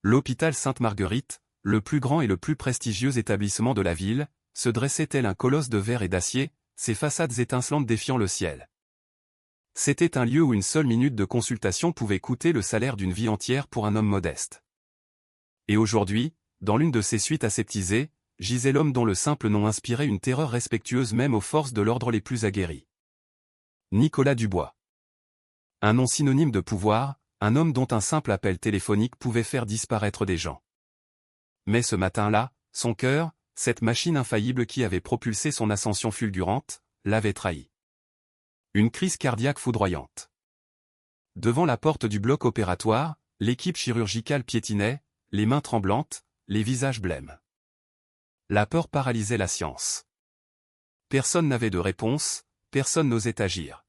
L'hôpital Sainte-Marguerite, le plus grand et le plus prestigieux établissement de la ville, se dressait tel un colosse de verre et d'acier, ses façades étincelantes défiant le ciel. C'était un lieu où une seule minute de consultation pouvait coûter le salaire d'une vie entière pour un homme modeste. Et aujourd'hui, dans l'une de ces suites aseptisées, gisait l'homme dont le simple nom inspirait une terreur respectueuse même aux forces de l'ordre les plus aguerries. Nicolas Dubois. Un nom synonyme de pouvoir, un homme dont un simple appel téléphonique pouvait faire disparaître des gens. Mais ce matin-là, son cœur, cette machine infaillible qui avait propulsé son ascension fulgurante, l'avait trahi. Une crise cardiaque foudroyante. Devant la porte du bloc opératoire, l'équipe chirurgicale piétinait, les mains tremblantes, les visages blêmes. La peur paralysait la science. Personne n'avait de réponse, personne n'osait agir.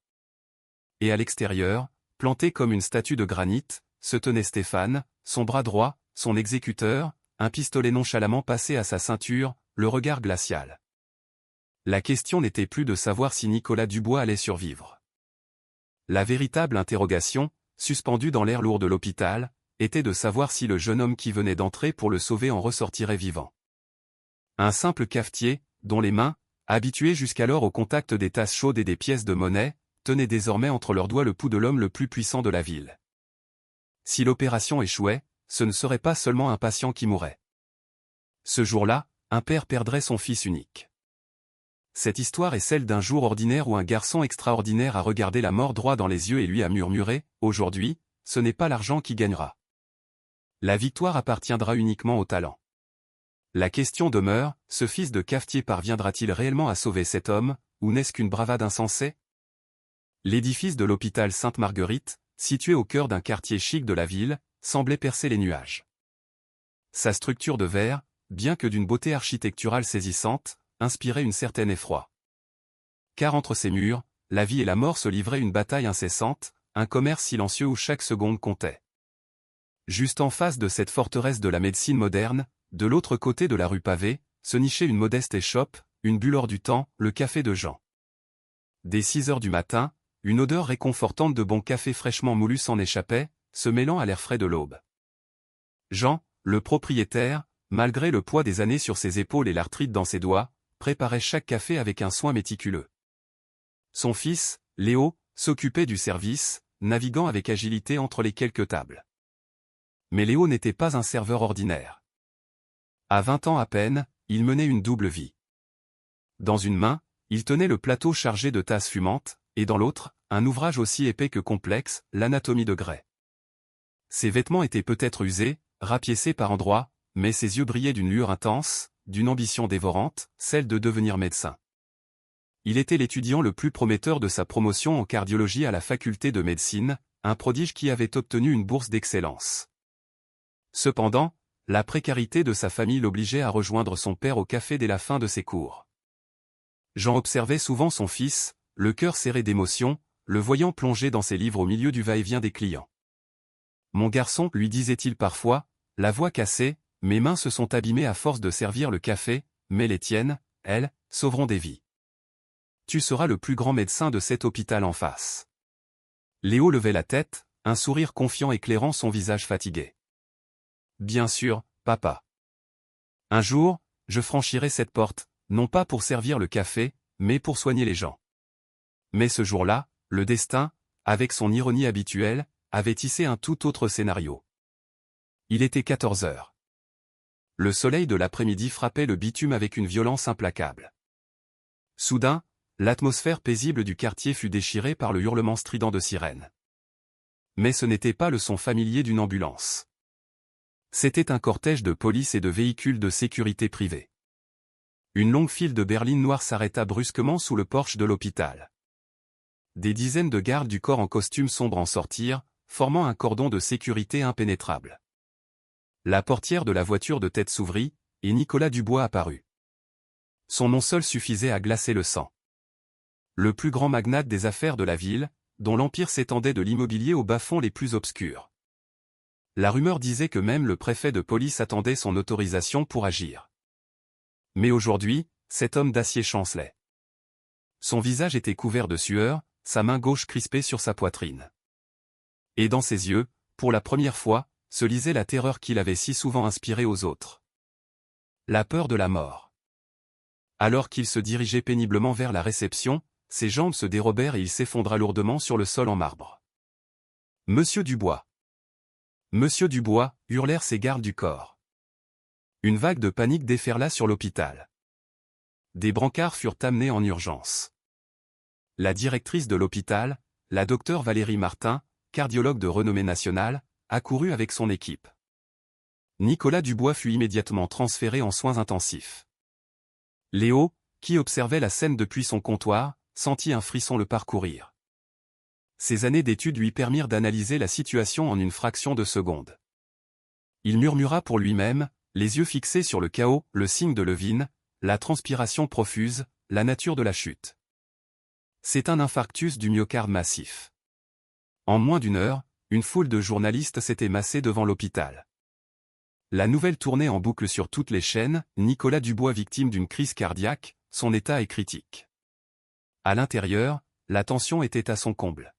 Et à l'extérieur, planté comme une statue de granit, se tenait Stéphane, son bras droit, son exécuteur, un pistolet nonchalamment passé à sa ceinture, le regard glacial. La question n'était plus de savoir si Nicolas Dubois allait survivre. La véritable interrogation, suspendue dans l'air lourd de l'hôpital, était de savoir si le jeune homme qui venait d'entrer pour le sauver en ressortirait vivant. Un simple cafetier, dont les mains, habituées jusqu'alors au contact des tasses chaudes et des pièces de monnaie, tenaient désormais entre leurs doigts le pouls de l'homme le plus puissant de la ville. Si l'opération échouait, ce ne serait pas seulement un patient qui mourrait. Ce jour-là, un père perdrait son fils unique. Cette histoire est celle d'un jour ordinaire où un garçon extraordinaire a regardé la mort droit dans les yeux et lui a murmuré « Aujourd'hui, ce n'est pas l'argent qui gagnera. La victoire appartiendra uniquement au talent. » La question demeure, ce fils de cafetier parviendra-t-il réellement à sauver cet homme, ou n'est-ce qu'une bravade insensée? L'édifice de l'hôpital Sainte-Marguerite, situé au cœur d'un quartier chic de la ville, semblait percer les nuages. Sa structure de verre, bien que d'une beauté architecturale saisissante, inspirait une certaine effroi. Car entre ces murs, la vie et la mort se livraient une bataille incessante, un commerce silencieux où chaque seconde comptait. Juste en face de cette forteresse de la médecine moderne, de l'autre côté de la rue pavée, se nichait une modeste échoppe, une bulle hors du temps, le café de Jean. Dès 6 heures du matin, une odeur réconfortante de bon café fraîchement moulu s'en échappait, se mêlant à l'air frais de l'aube. Jean, le propriétaire, malgré le poids des années sur ses épaules et l'arthrite dans ses doigts, préparait chaque café avec un soin méticuleux. Son fils, Léo, s'occupait du service, naviguant avec agilité entre les quelques tables. Mais Léo n'était pas un serveur ordinaire. À 20 ans à peine, il menait une double vie. Dans une main, il tenait le plateau chargé de tasses fumantes, et dans l'autre, un ouvrage aussi épais que complexe, l'anatomie de Gray. Ses vêtements étaient peut-être usés, rapiécés par endroits, mais ses yeux brillaient d'une lueur intense, d'une ambition dévorante, celle de devenir médecin. Il était l'étudiant le plus prometteur de sa promotion en cardiologie à la faculté de médecine, un prodige qui avait obtenu une bourse d'excellence. Cependant, la précarité de sa famille l'obligeait à rejoindre son père au café dès la fin de ses cours. Jean observait souvent son fils, le cœur serré d'émotion, le voyant plonger dans ses livres au milieu du va-et-vient des clients. « Mon garçon, lui disait-il parfois, la voix cassée, mes mains se sont abîmées à force de servir le café, mais les tiennes, elles, sauveront des vies. Tu seras le plus grand médecin de cet hôpital en face. » Léo levait la tête, un sourire confiant éclairant son visage fatigué. « Bien sûr, papa. Un jour, je franchirai cette porte, non pas pour servir le café, mais pour soigner les gens. » Mais ce jour-là, le destin, avec son ironie habituelle, avait tissé un tout autre scénario. Il était 14 heures. Le soleil de l'après-midi frappait le bitume avec une violence implacable. Soudain, l'atmosphère paisible du quartier fut déchirée par le hurlement strident de sirènes. Mais ce n'était pas le son familier d'une ambulance. C'était un cortège de police et de véhicules de sécurité privés. Une longue file de berlines noires s'arrêta brusquement sous le porche de l'hôpital. Des dizaines de gardes du corps en costume sombre en sortirent, formant un cordon de sécurité impénétrable. La portière de la voiture de tête s'ouvrit, et Nicolas Dubois apparut. Son nom seul suffisait à glacer le sang. Le plus grand magnate des affaires de la ville, dont l'empire s'étendait de l'immobilier aux bas-fonds les plus obscurs. La rumeur disait que même le préfet de police attendait son autorisation pour agir. Mais aujourd'hui, cet homme d'acier chancelait. Son visage était couvert de sueur, sa main gauche crispée sur sa poitrine. Et dans ses yeux, pour la première fois, se lisait la terreur qu'il avait si souvent inspirée aux autres. La peur de la mort. Alors qu'il se dirigeait péniblement vers la réception, ses jambes se dérobèrent et il s'effondra lourdement sur le sol en marbre. « Monsieur Dubois !»« Monsieur Dubois !» hurlèrent ses gardes du corps. Une vague de panique déferla sur l'hôpital. Des brancards furent amenés en urgence. La directrice de l'hôpital, la docteure Valérie Martin, cardiologue de renommée nationale, accourut avec son équipe. Nicolas Dubois fut immédiatement transféré en soins intensifs. Léo, qui observait la scène depuis son comptoir, sentit un frisson le parcourir. Ses années d'études lui permirent d'analyser la situation en une fraction de seconde. Il murmura pour lui-même, les yeux fixés sur le chaos, le signe de Levine, la transpiration profuse, la nature de la chute. C'est un infarctus du myocarde massif. En moins d'une heure, une foule de journalistes s'était massée devant l'hôpital. La nouvelle tournait en boucle sur toutes les chaînes, Nicolas Dubois victime d'une crise cardiaque, son état est critique. À l'intérieur, la tension était à son comble.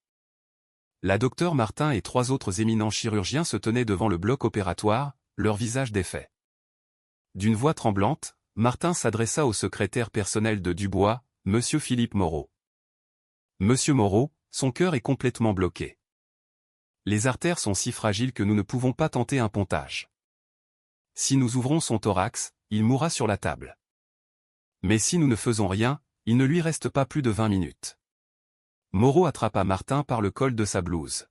La docteure Martin et 3 autres éminents chirurgiens se tenaient devant le bloc opératoire, leur visage défait. D'une voix tremblante, Martin s'adressa au secrétaire personnel de Dubois, Monsieur Philippe Moreau. Monsieur Moreau, son cœur est complètement bloqué. Les artères sont si fragiles que nous ne pouvons pas tenter un pontage. Si nous ouvrons son thorax, il mourra sur la table. Mais si nous ne faisons rien, il ne lui reste pas plus de 20 minutes. Moreau attrapa Martin par le col de sa blouse.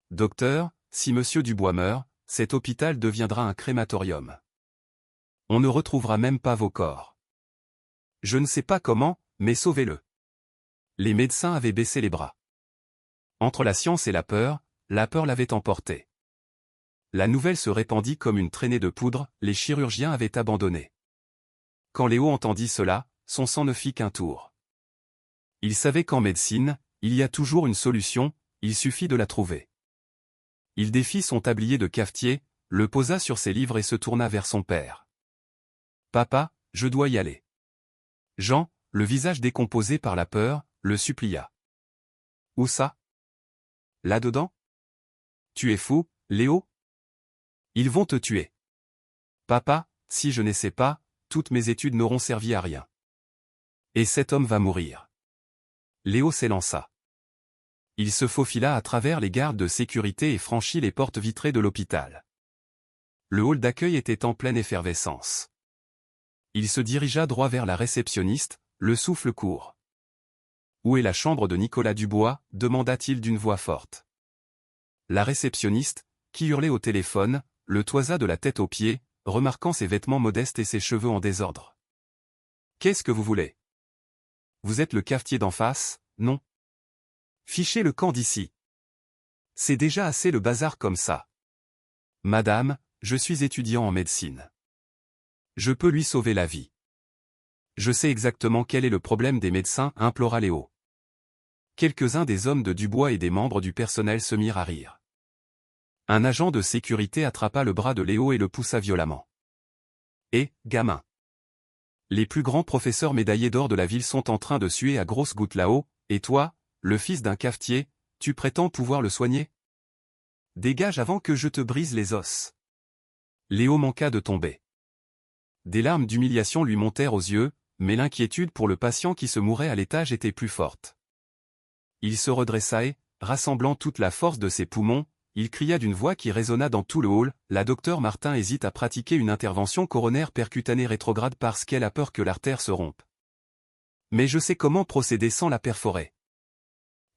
Docteur, si Monsieur Dubois meurt, cet hôpital deviendra un crématorium. On ne retrouvera même pas vos corps. Je ne sais pas comment, mais sauvez-le. Les médecins avaient baissé les bras. Entre la science et la peur l'avait emporté. La nouvelle se répandit comme une traînée de poudre, les chirurgiens avaient abandonné. Quand Léo entendit cela, son sang ne fit qu'un tour. Il savait qu'en médecine, il y a toujours une solution, il suffit de la trouver. Il défit son tablier de cafetier, le posa sur ses livres et se tourna vers son père. « Papa, je dois y aller. » Jean, le visage décomposé par la peur, le supplia. « Où ça ? Là-dedans ? Tu es fou, Léo ? Ils vont te tuer. Papa, si je n'essaie pas, toutes mes études n'auront servi à rien. Et cet homme va mourir. » Léo s'élança. Il se faufila à travers les gardes de sécurité et franchit les portes vitrées de l'hôpital. Le hall d'accueil était en pleine effervescence. Il se dirigea droit vers la réceptionniste, le souffle court. « Où est la chambre de Nicolas Dubois » demanda-t-il d'une voix forte. La réceptionniste, qui hurlait au téléphone, le toisa de la tête aux pieds, remarquant ses vêtements modestes et ses cheveux en désordre. « Qu'est-ce que vous voulez ? Vous êtes le cafetier d'en face, non ? Fichez le camp d'ici. C'est déjà assez le bazar comme ça. Madame, je suis étudiant en médecine. Je peux lui sauver la vie. Je sais exactement quel est le problème des médecins, implora Léo. Quelques-uns des hommes de Dubois et des membres du personnel se mirent à rire. Un agent de sécurité attrapa le bras de Léo et le poussa violemment. « Hé, gamin. Les plus grands professeurs médaillés d'or de la ville sont en train de suer à grosses gouttes là-haut, et toi, le fils d'un cafetier, tu prétends pouvoir le soigner ? Dégage avant que je te brise les os. » Léo manqua de tomber. Des larmes d'humiliation lui montèrent aux yeux, mais l'inquiétude pour le patient qui se mourait à l'étage était plus forte. Il se redressa et, rassemblant toute la force de ses poumons, il cria d'une voix qui résonna dans tout le hall, « La docteure Martin hésite à pratiquer une intervention coronaire percutanée rétrograde parce qu'elle a peur que l'artère se rompe. Mais je sais comment procéder sans la perforer.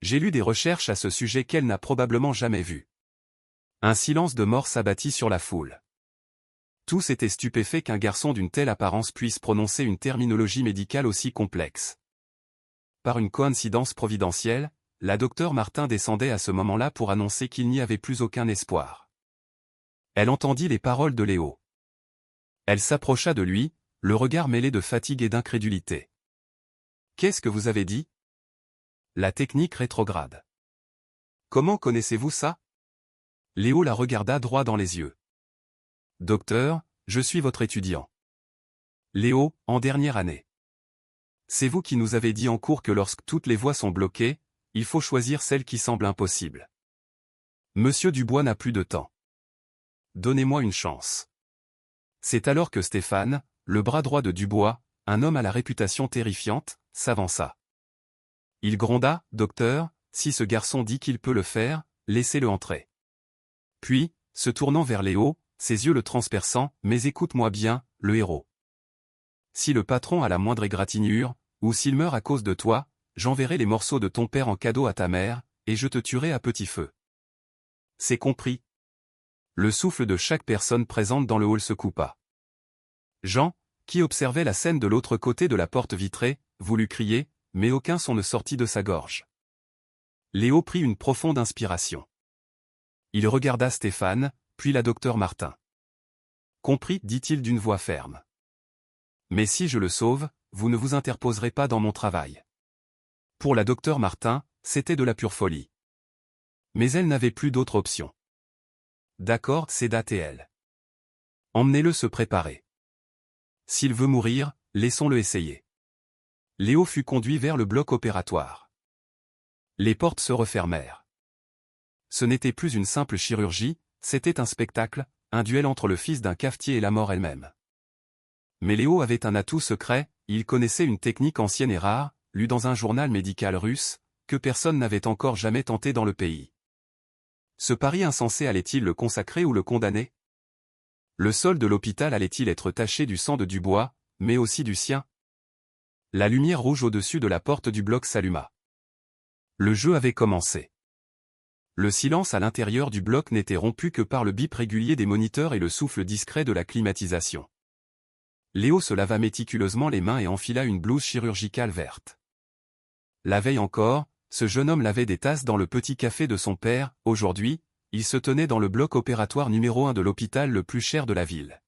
J'ai lu des recherches à ce sujet qu'elle n'a probablement jamais vues. » Un silence de mort s'abattit sur la foule. Tous étaient stupéfaits qu'un garçon d'une telle apparence puisse prononcer une terminologie médicale aussi complexe. Par une coïncidence providentielle, la docteure Martin descendait à ce moment-là pour annoncer qu'il n'y avait plus aucun espoir. Elle entendit les paroles de Léo. Elle s'approcha de lui, le regard mêlé de fatigue et d'incrédulité. « Qu'est-ce que vous avez dit ? La technique rétrograde. Comment connaissez-vous ça ? » Léo la regarda droit dans les yeux. « Docteur, je suis votre étudiant. Léo, en dernière année. C'est vous qui nous avez dit en cours que lorsque toutes les voies sont bloquées, il faut choisir celle qui semble impossible. Monsieur Dubois n'a plus de temps. donnez-moi une chance. C'est alors que Stéphane, le bras droit de Dubois, un homme à la réputation terrifiante, s'avança. Il gronda, « Docteur, si ce garçon dit qu'il peut le faire, laissez-le entrer. » Puis, se tournant vers Léo, ses yeux le transperçant, « Mais écoute-moi bien, le héros. Si le patron a la moindre égratignure, ou s'il meurt à cause de toi, j'enverrai les morceaux de ton père en cadeau à ta mère, et je te tuerai à petit feu. C'est compris. » Le souffle de chaque personne présente dans le hall se coupa. Jean, qui observait la scène de l'autre côté de la porte vitrée, voulut crier, mais aucun son ne sortit de sa gorge. Léo prit une profonde inspiration. Il regarda Stéphane, puis la docteur Martin. « Compris, dit-il d'une voix ferme. Mais si je le sauve, vous ne vous interposerez pas dans mon travail. » Pour la docteur Martin, c'était de la pure folie. Mais elle n'avait plus d'autre option. D'accord, céda-t-elle. Emmenez-le se préparer. S'il veut mourir, laissons-le essayer. Léo fut conduit vers le bloc opératoire. Les portes se refermèrent. Ce n'était plus une simple chirurgie, c'était un spectacle, un duel entre le fils d'un cafetier et la mort elle-même. Mais Léo avait un atout secret, il connaissait une technique ancienne et rare, lue dans un journal médical russe, que personne n'avait encore jamais tenté dans le pays. Ce pari insensé allait-il le consacrer ou le condamner? Le sol de l'hôpital allait-il être taché du sang de Dubois, mais aussi du sien? La lumière rouge au-dessus de la porte du bloc s'alluma. Le jeu avait commencé. Le silence à l'intérieur du bloc n'était rompu que par le bip régulier des moniteurs et le souffle discret de la climatisation. Léo se lava méticuleusement les mains et enfila une blouse chirurgicale verte. La veille encore, ce jeune homme lavait des tasses dans le petit café de son père, aujourd'hui, il se tenait dans le bloc opératoire numéro 1 de l'hôpital le plus cher de la ville.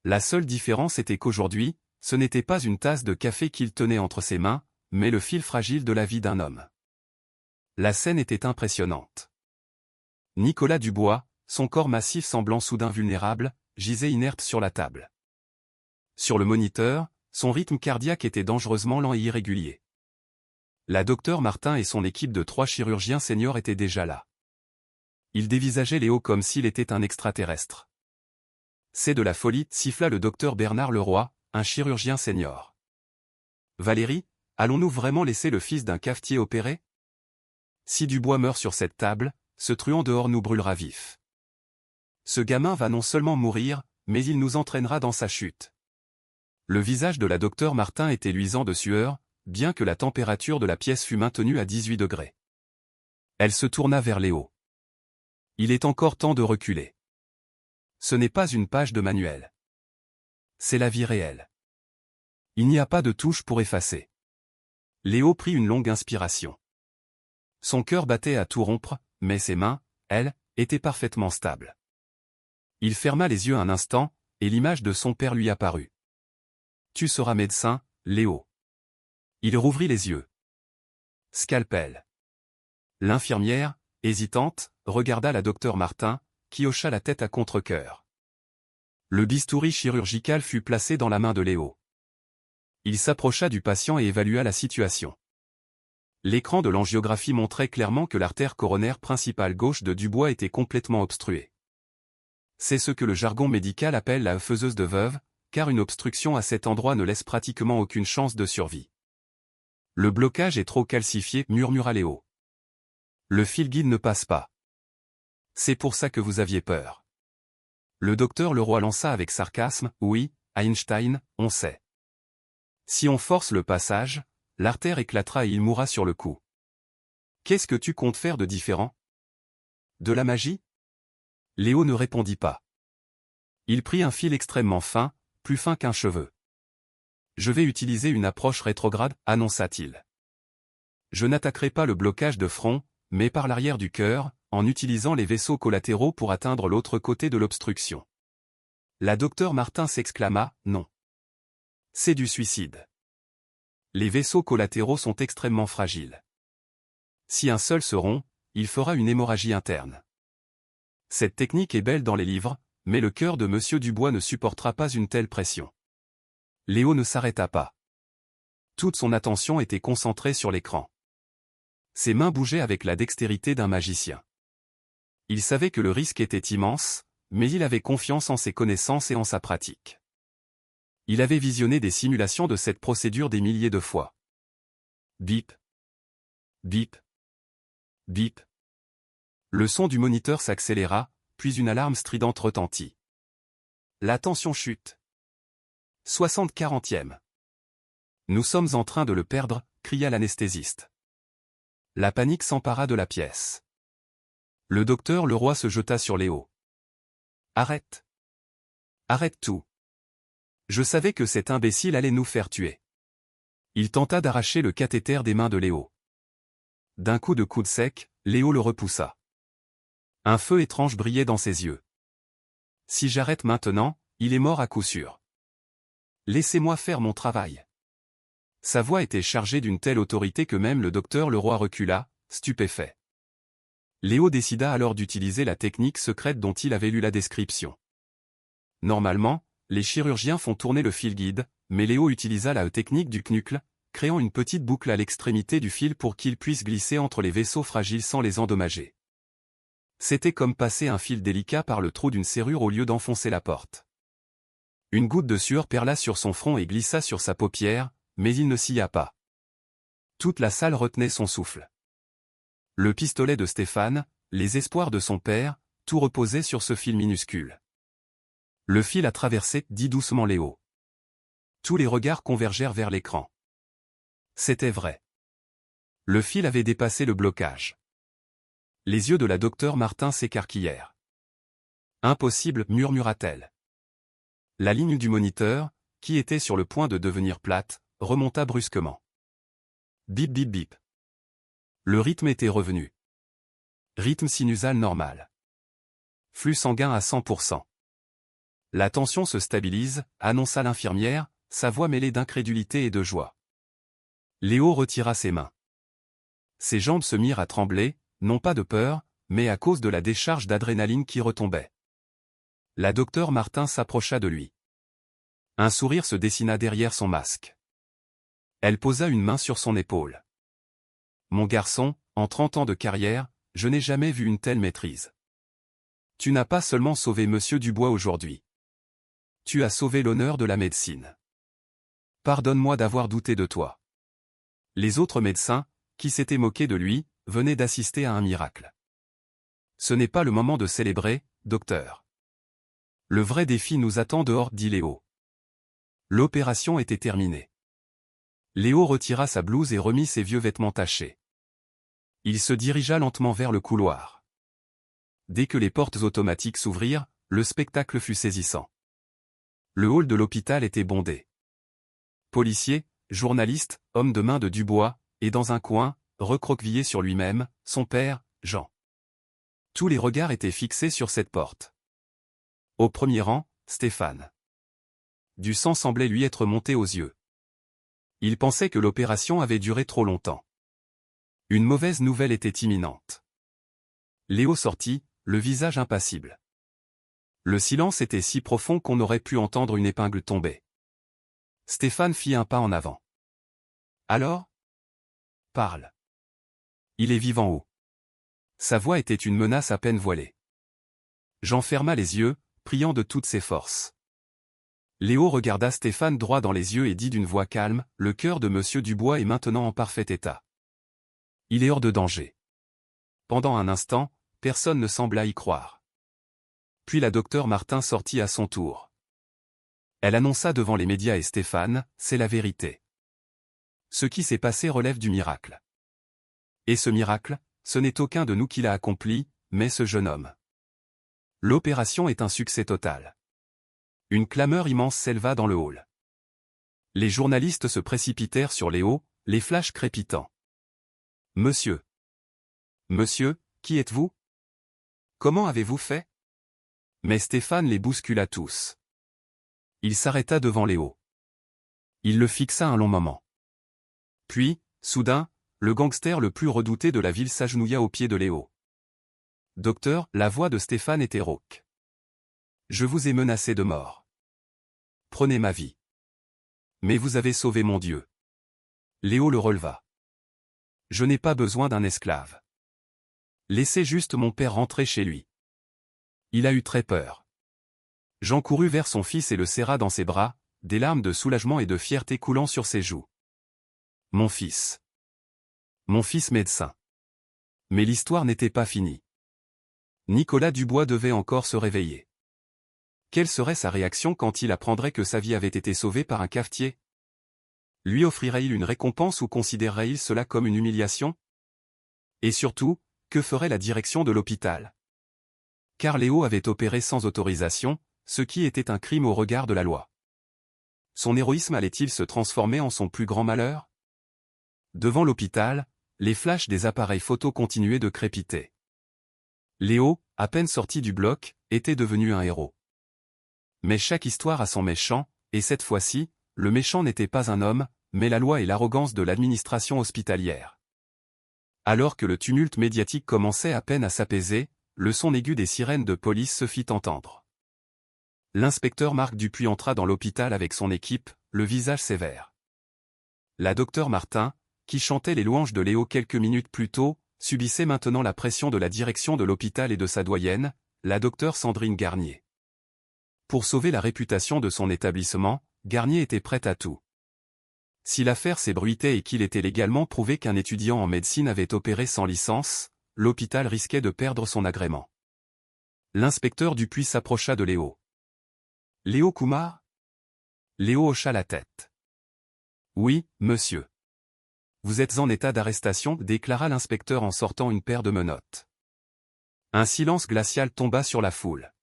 La seule différence était qu'aujourd'hui, ce n'était pas une tasse de café qu'il tenait entre ses mains, mais le fil fragile de la vie d'un homme. La scène était impressionnante. Nicolas Dubois, son corps massif semblant soudain vulnérable, gisait inerte sur la table. Sur le moniteur, son rythme cardiaque était dangereusement lent et irrégulier. La docteure Martin et son équipe de 3 chirurgiens seniors étaient déjà là. Ils dévisageaient Léo comme s'il était un extraterrestre. « C'est de la folie », siffla le docteur Bernard Leroy, un chirurgien senior. « Valérie, allons-nous vraiment laisser le fils d'un cafetier opérer? Si Dubois meurt sur cette table, ce truand dehors nous brûlera vif. Ce gamin va non seulement mourir, mais il nous entraînera dans sa chute. » Le visage de la docteure Martin était luisant de sueur, bien que la température de la pièce fût maintenue à 18 degrés. Elle se tourna vers Léo. « Il est encore temps de reculer. Ce n'est pas une page de manuel. C'est la vie réelle. Il n'y a pas de touche pour effacer. » Léo prit une longue inspiration. Son cœur battait à tout rompre, mais ses mains, elles, étaient parfaitement stables. Il ferma les yeux un instant, et l'image de son père lui apparut. « Tu seras médecin, Léo. » Il rouvrit les yeux. Scalpel. L'infirmière, hésitante, regarda la docteure Martin, qui hocha la tête à contre-cœur. Le bistouri chirurgical fut placé dans la main de Léo. Il s'approcha du patient et évalua la situation. L'écran de l'angiographie montrait clairement que l'artère coronaire principale gauche de Dubois était complètement obstruée. C'est ce que le jargon médical appelle la faiseuse de veuve, car une obstruction à cet endroit ne laisse pratiquement aucune chance de survie. Le blocage est trop calcifié, murmura Léo. Le fil guide ne passe pas. C'est pour ça que vous aviez peur. Le docteur Leroy lança avec sarcasme, oui, Einstein, on sait. Si on force le passage, l'artère éclatera et il mourra sur le coup. Qu'est-ce que tu comptes faire de différent? De la magie? Léo ne répondit pas. Il prit un fil extrêmement fin, plus fin qu'un cheveu. Je vais utiliser une approche rétrograde, annonça-t-il. Je n'attaquerai pas le blocage de front, mais par l'arrière du cœur, en utilisant les vaisseaux collatéraux pour atteindre l'autre côté de l'obstruction. La docteure Martin s'exclama, non. C'est du suicide. Les vaisseaux collatéraux sont extrêmement fragiles. Si un seul se rompt, il fera une hémorragie interne. Cette technique est belle dans les livres, mais le cœur de Monsieur Dubois ne supportera pas une telle pression. Léo ne s'arrêta pas. Toute son attention était concentrée sur l'écran. Ses mains bougeaient avec la dextérité d'un magicien. Il savait que le risque était immense, mais il avait confiance en ses connaissances et en sa pratique. Il avait visionné des simulations de cette procédure des milliers de fois. Bip. Bip. Bip. Le son du moniteur s'accéléra, puis une alarme stridente retentit. La tension chute. 60/40e. Nous sommes en train de le perdre, cria l'anesthésiste. La panique s'empara de la pièce. Le docteur Leroy se jeta sur Léo. Arrête. Arrête tout. Je savais que cet imbécile allait nous faire tuer. Il tenta d'arracher le cathéter des mains de Léo. D'un coup de coude sec, Léo le repoussa. Un feu étrange brillait dans ses yeux. Si j'arrête maintenant, il est mort à coup sûr. Laissez-moi faire mon travail. Sa voix était chargée d'une telle autorité que même le docteur Leroy recula, stupéfait. Léo décida alors d'utiliser la technique secrète dont il avait lu la description. Normalement, les chirurgiens font tourner le fil guide, mais Léo utilisa la technique du knuckle, créant une petite boucle à l'extrémité du fil pour qu'il puisse glisser entre les vaisseaux fragiles sans les endommager. C'était comme passer un fil délicat par le trou d'une serrure au lieu d'enfoncer la porte. Une goutte de sueur perla sur son front et glissa sur sa paupière, mais il ne scia pas. Toute la salle retenait son souffle. Le pistolet de Stéphane, les espoirs de son père, tout reposait sur ce fil minuscule. Le fil a traversé, dit doucement Léo. Tous les regards convergèrent vers l'écran. C'était vrai. Le fil avait dépassé le blocage. Les yeux de la docteure Martin s'écarquillèrent. Impossible, murmura-t-elle. La ligne du moniteur, qui était sur le point de devenir plate, remonta brusquement. Bip bip bip. Le rythme était revenu. Rythme sinusal normal. Flux sanguin à 100%. La tension se stabilise, annonça l'infirmière, sa voix mêlée d'incrédulité et de joie. Léo retira ses mains. Ses jambes se mirent à trembler, non pas de peur, mais à cause de la décharge d'adrénaline qui retombait. La docteure Martin s'approcha de lui. Un sourire se dessina derrière son masque. Elle posa une main sur son épaule. Mon garçon, en 30 ans de carrière, je n'ai jamais vu une telle maîtrise. Tu n'as pas seulement sauvé Monsieur Dubois aujourd'hui. Tu as sauvé l'honneur de la médecine. Pardonne-moi d'avoir douté de toi. Les autres médecins, qui s'étaient moqués de lui, venaient d'assister à un miracle. Ce n'est pas le moment de célébrer, docteur. Le vrai défi nous attend dehors, dit Léo. L'opération était terminée. Léo retira sa blouse et remit ses vieux vêtements tachés. Il se dirigea lentement vers le couloir. Dès que les portes automatiques s'ouvrirent, le spectacle fut saisissant. Le hall de l'hôpital était bondé. Policiers, journalistes, hommes de main de Dubois, et dans un coin, recroquevillé sur lui-même, son père, Jean. Tous les regards étaient fixés sur cette porte. Au premier rang, Stéphane. Du sang semblait lui être monté aux yeux. Il pensait que l'opération avait duré trop longtemps. Une mauvaise nouvelle était imminente. Léo sortit, le visage impassible. Le silence était si profond qu'on aurait pu entendre une épingle tomber. Stéphane fit un pas en avant. Alors ? Parle. Il est vivant haut. Sa voix était une menace à peine voilée. Jean ferma les yeux, priant de toutes ses forces. Léo regarda Stéphane droit dans les yeux et dit d'une voix calme, « Le cœur de Monsieur Dubois est maintenant en parfait état. Il est hors de danger. » Pendant un instant, personne ne sembla y croire. Puis la docteure Martin sortit à son tour. Elle annonça devant les médias et Stéphane, « C'est la vérité. Ce qui s'est passé relève du miracle. Et ce miracle, ce n'est aucun de nous qui l'a accompli, mais ce jeune homme. L'opération est un succès total. » Une clameur immense s'éleva dans le hall. Les journalistes se précipitèrent sur Léo, les flashs crépitants. « Monsieur. Monsieur, qui êtes-vous? Comment avez-vous fait ?» Mais Stéphane les bouscula tous. Il s'arrêta devant Léo. Il le fixa un long moment. Puis, soudain, le gangster le plus redouté de la ville s'agenouilla aux pieds de Léo. « Docteur, la voix de Stéphane était rauque. Je vous ai menacé de mort. Prenez ma vie. Mais vous avez sauvé mon Dieu. » Léo le releva. « Je n'ai pas besoin d'un esclave. Laissez juste mon père rentrer chez lui. Il a eu très peur. Jean courut vers son fils et le serra dans ses bras, des larmes de soulagement et de fierté coulant sur ses joues. Mon fils. Mon fils médecin. Mais l'histoire n'était pas finie. Nicolas Dubois devait encore se réveiller. Quelle serait sa réaction quand il apprendrait que sa vie avait été sauvée par un cafetier? Lui offrirait-il une récompense ou considérerait-il cela comme une humiliation? Et surtout, que ferait la direction de l'hôpital? Car Léo avait opéré sans autorisation, ce qui était un crime au regard de la loi. Son héroïsme allait-il se transformer en son plus grand malheur? Devant l'hôpital, les flashs des appareils photo continuaient de crépiter. Léo, à peine sorti du bloc, était devenu un héros. Mais chaque histoire a son méchant, et cette fois-ci, le méchant n'était pas un homme, mais la loi et l'arrogance de l'administration hospitalière. Alors que le tumulte médiatique commençait à peine à s'apaiser, le son aigu des sirènes de police se fit entendre. L'inspecteur Marc Dupuis entra dans l'hôpital avec son équipe, le visage sévère. La docteure Martin, qui chantait les louanges de Léo quelques minutes plus tôt, subissait maintenant la pression de la direction de l'hôpital et de sa doyenne, la docteure Sandrine Garnier. Pour sauver la réputation de son établissement, Garnier était prête à tout. Si l'affaire s'ébruitait et qu'il était légalement prouvé qu'un étudiant en médecine avait opéré sans licence, l'hôpital risquait de perdre son agrément. L'inspecteur Dupuis s'approcha de Léo. « Léo Kumar ?» Léo hocha la tête. « Oui, monsieur. »« Vous êtes en état d'arrestation » déclara l'inspecteur en sortant une paire de menottes. Un silence glacial tomba sur la foule.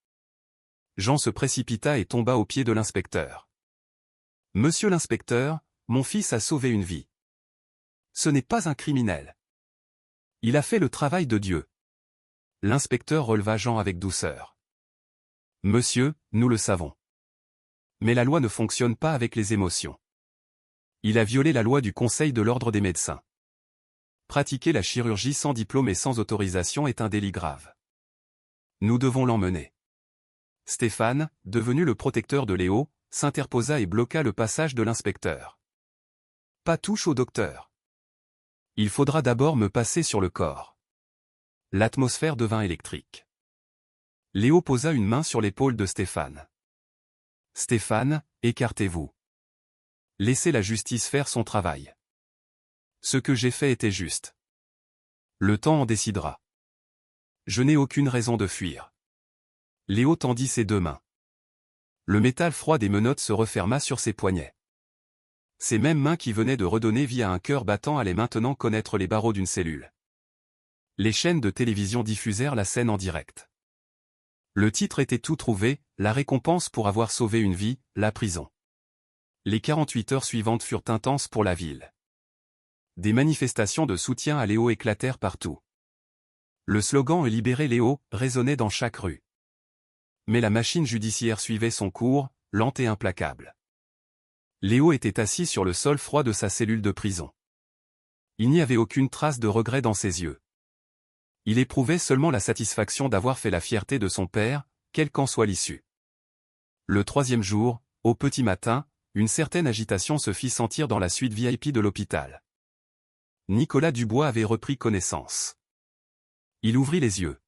Jean se précipita et tomba aux pieds de l'inspecteur. « Monsieur l'inspecteur, mon fils a sauvé une vie. Ce n'est pas un criminel. Il a fait le travail de Dieu. » L'inspecteur releva Jean avec douceur. « Monsieur, nous le savons. Mais la loi ne fonctionne pas avec les émotions. Il a violé la loi du Conseil de l'Ordre des médecins. Pratiquer la chirurgie sans diplôme et sans autorisation est un délit grave. Nous devons l'emmener. » Stéphane, devenu le protecteur de Léo, s'interposa et bloqua le passage de l'inspecteur. « Pas touche au docteur. Il faudra d'abord me passer sur le corps. » L'atmosphère devint électrique. Léo posa une main sur l'épaule de Stéphane. « Stéphane, écartez-vous. Laissez la justice faire son travail. Ce que j'ai fait était juste. Le temps en décidera. Je n'ai aucune raison de fuir. » Léo tendit ses deux mains. Le métal froid des menottes se referma sur ses poignets. Ces mêmes mains qui venaient de redonner vie à un cœur battant allaient maintenant connaître les barreaux d'une cellule. Les chaînes de télévision diffusèrent la scène en direct. Le titre était tout trouvé, la récompense pour avoir sauvé une vie, la prison. Les 48 heures suivantes furent intenses pour la ville. Des manifestations de soutien à Léo éclatèrent partout. Le slogan « Libérez Léo » résonnait dans chaque rue. Mais la machine judiciaire suivait son cours, lente et implacable. Léo était assis sur le sol froid de sa cellule de prison. Il n'y avait aucune trace de regret dans ses yeux. Il éprouvait seulement la satisfaction d'avoir fait la fierté de son père, quelle qu'en soit l'issue. Le troisième jour, au petit matin, une certaine agitation se fit sentir dans la suite VIP de l'hôpital. Nicolas Dubois avait repris connaissance. Il ouvrit les yeux.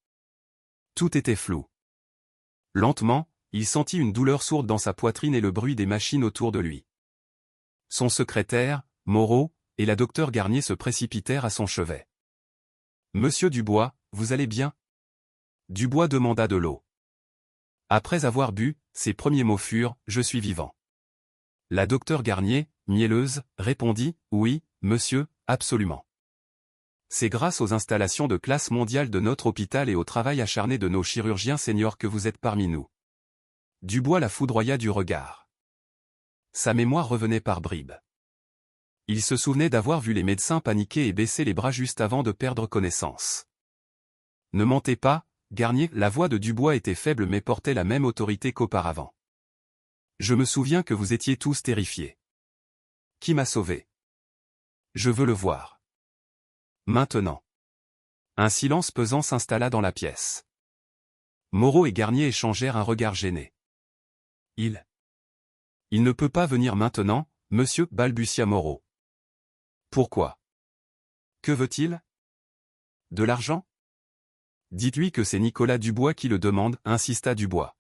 Tout était flou. Lentement, il sentit une douleur sourde dans sa poitrine et le bruit des machines autour de lui. Son secrétaire, Moreau, et la docteure Garnier se précipitèrent à son chevet. « Monsieur Dubois, vous allez bien ?» Dubois demanda de l'eau. Après avoir bu, ses premiers mots furent « Je suis vivant ». La docteure Garnier, mielleuse, répondit « Oui, monsieur, absolument. C'est grâce aux installations de classe mondiale de notre hôpital et au travail acharné de nos chirurgiens seniors que vous êtes parmi nous. » Dubois la foudroya du regard. Sa mémoire revenait par bribes. Il se souvenait d'avoir vu les médecins paniquer et baisser les bras juste avant de perdre connaissance. « Ne mentez pas, Garnier », la voix de Dubois était faible mais portait la même autorité qu'auparavant. « Je me souviens que vous étiez tous terrifiés. Qui m'a sauvé? Je veux le voir. Maintenant. » Un silence pesant s'installa dans la pièce. Moreau et Garnier échangèrent un regard gêné. « Il ne peut pas venir maintenant, monsieur, » balbutia Moreau. « Pourquoi? Que veut-il? De l'argent? Dites-lui que c'est Nicolas Dubois qui le demande, insista Dubois.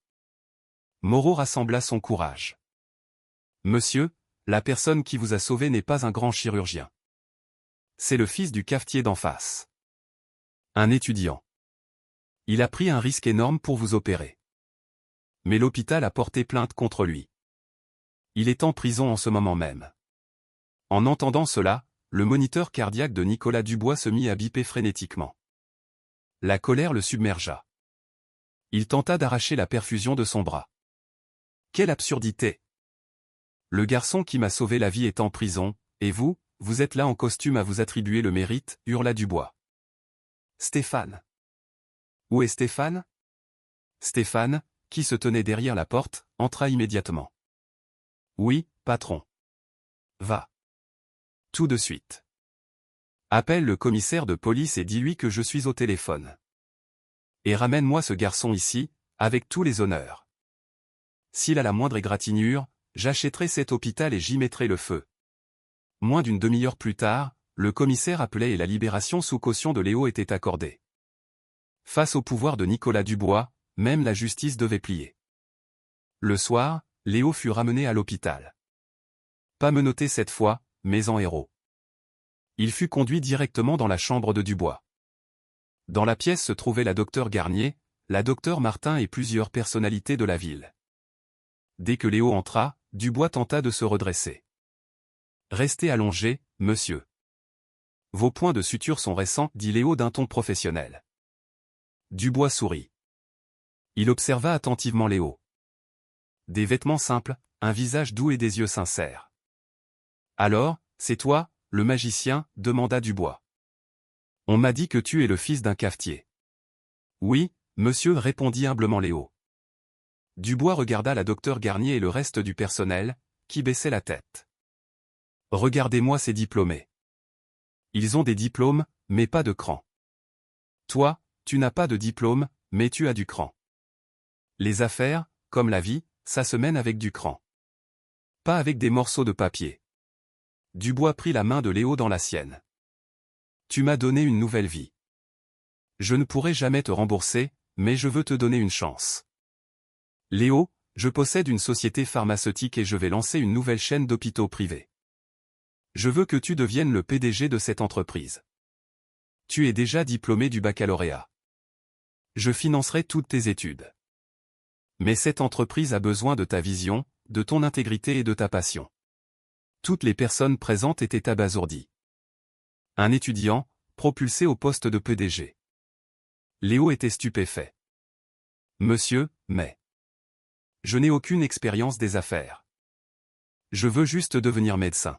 Moreau rassembla son courage. Monsieur, la personne qui vous a sauvé n'est pas un grand chirurgien. C'est le fils du cafetier d'en face. Un étudiant. Il a pris un risque énorme pour vous opérer. Mais l'hôpital a porté plainte contre lui. Il est en prison en ce moment même. En entendant cela, le moniteur cardiaque de Nicolas Dubois se mit à biper frénétiquement. La colère le submergea. Il tenta d'arracher la perfusion de son bras. Quelle absurdité! Le garçon qui m'a sauvé la vie est en prison, et vous, vous êtes là en costume à vous attribuer le mérite, hurla Dubois. Stéphane. Où est Stéphane? Stéphane, qui se tenait derrière la porte, entra immédiatement. Oui, patron. Va. Tout de suite. Appelle le commissaire de police et dis-lui que je suis au téléphone. Et ramène-moi ce garçon ici, avec tous les honneurs. S'il a la moindre égratignure, j'achèterai cet hôpital et j'y mettrai le feu. Moins d'une demi-heure plus tard, le commissaire appelait et la libération sous caution de Léo était accordée. Face au pouvoir de Nicolas Dubois, même la justice devait plier. Le soir, Léo fut ramené à l'hôpital. Pas menotté cette fois, mais en héros. Il fut conduit directement dans la chambre de Dubois. Dans la pièce se trouvaient la docteure Garnier, la docteure Martin et plusieurs personnalités de la ville. Dès que Léo entra, Dubois tenta de se redresser. Restez allongé, monsieur. Vos points de suture sont récents, dit Léo d'un ton professionnel. Dubois sourit. Il observa attentivement Léo. Des vêtements simples, un visage doux et des yeux sincères. Alors, c'est toi, le magicien, demanda Dubois. On m'a dit que tu es le fils d'un cafetier. Oui, monsieur, répondit humblement Léo. Dubois regarda la docteure Garnier et le reste du personnel, qui baissait la tête. Regardez-moi ces diplômés. Ils ont des diplômes, mais pas de cran. Toi, tu n'as pas de diplôme, mais tu as du cran. Les affaires, comme la vie, ça se mène avec du cran. Pas avec des morceaux de papier. Dubois prit la main de Léo dans la sienne. Tu m'as donné une nouvelle vie. Je ne pourrai jamais te rembourser, mais je veux te donner une chance. Léo, je possède une société pharmaceutique et je vais lancer une nouvelle chaîne d'hôpitaux privés. Je veux que tu deviennes le PDG de cette entreprise. Tu es déjà diplômé du baccalauréat. Je financerai toutes tes études. Mais cette entreprise a besoin de ta vision, de ton intégrité et de ta passion. Toutes les personnes présentes étaient abasourdies. Un étudiant, propulsé au poste de PDG. Léo était stupéfait. Monsieur, mais... Je n'ai aucune expérience des affaires. Je veux juste devenir médecin.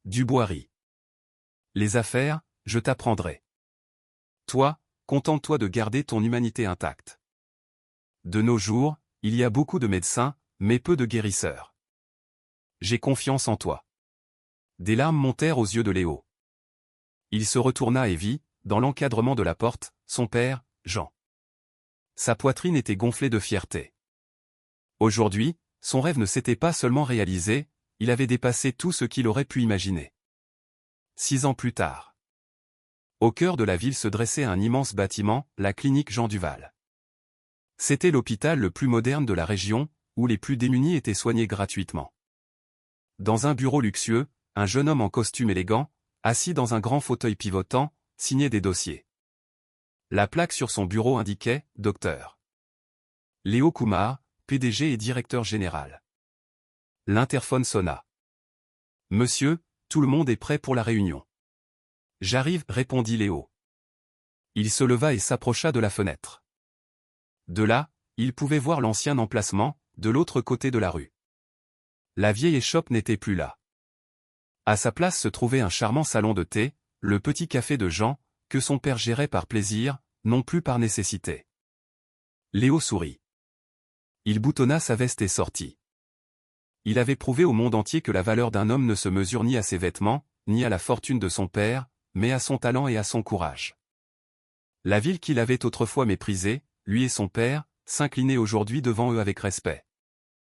Dubois rit. Les affaires, je t'apprendrai. Toi, contente-toi de garder ton humanité intacte. De nos jours, il y a beaucoup de médecins, mais peu de guérisseurs. J'ai confiance en toi. Des larmes montèrent aux yeux de Léo. Il se retourna et vit, dans l'encadrement de la porte, son père, Jean. Sa poitrine était gonflée de fierté. Aujourd'hui, son rêve ne s'était pas seulement réalisé, il avait dépassé tout ce qu'il aurait pu imaginer. 6 ans plus tard. Au cœur de la ville se dressait un immense bâtiment, la clinique Jean Duval. C'était l'hôpital le plus moderne de la région, où les plus démunis étaient soignés gratuitement. Dans un bureau luxueux, un jeune homme en costume élégant, assis dans un grand fauteuil pivotant, signait des dossiers. La plaque sur son bureau indiquait « Docteur Léo Kumar, PDG et directeur général ». L'interphone sonna. « Monsieur, tout le monde est prêt pour la réunion. »« J'arrive, » répondit Léo. Il se leva et s'approcha de la fenêtre. De là, il pouvait voir l'ancien emplacement, de l'autre côté de la rue. La vieille échoppe n'était plus là. À sa place se trouvait un charmant salon de thé, le petit café de Jean, que son père gérait par plaisir, non plus par nécessité. Léo sourit. Il boutonna sa veste et sortit. Il avait prouvé au monde entier que la valeur d'un homme ne se mesure ni à ses vêtements, ni à la fortune de son père, mais à son talent et à son courage. La ville qu'il avait autrefois méprisée, lui et son père, s'inclinaient aujourd'hui devant eux avec respect.